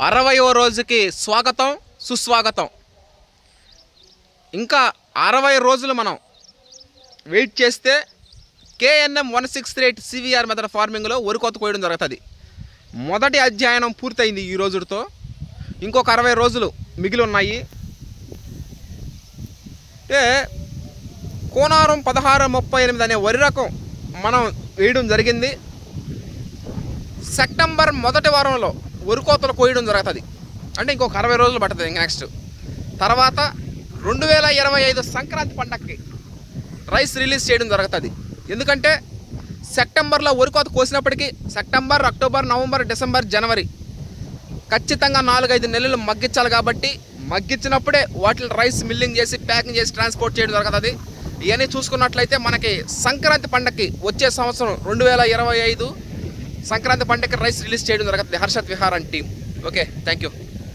60వ రోజుకి స్వాగతం సుస్వాగతం. ఇంకా 60 రోజులు మనం వెయిట్ చేస్తే KNM 168 CVR మెథడ్ ఫార్మింగ్లో వరి కోత కోయడం జరుగుతుంది. మొదటి అధ్యయనం పూర్తయింది ఈ రోజుతో. ఇంకొక 60 రోజులు మిగిలి ఉన్నాయి. అంటే కోనారం 1638 అనే వరి రకం మనం వేయడం జరిగింది. సెప్టెంబర్ మొదటి వారంలో వరి కోతలు కోయడం జరుగుతుంది. అంటే ఇంకొక 60 రోజులు పడుతుంది. నెక్స్ట్ తర్వాత 2025 సంక్రాంతి పండగకి రైస్ రిలీజ్ చేయడం జరుగుతుంది. ఎందుకంటే సెప్టెంబర్లో వరి కోత కోసినప్పటికీ సెప్టెంబర్, అక్టోబర్, నవంబర్, డిసెంబర్, జనవరి ఖచ్చితంగా 4-5 నెలలు మగ్గించాలి. కాబట్టి మగ్గించినప్పుడే వాటిని రైస్ మిల్లింగ్ చేసి ప్యాకింగ్ చేసి ట్రాన్స్పోర్ట్ చేయడం జరుగుతుంది. ఇవన్నీ చూసుకున్నట్లయితే మనకి సంక్రాంతి పండగకి వచ్చే సంవత్సరం 2025 సంక్రాంతి పండగకి రైస్ రిలీజ్ చేయడం జరుగుతుంది Harshad Vihar team. Okay, thank you.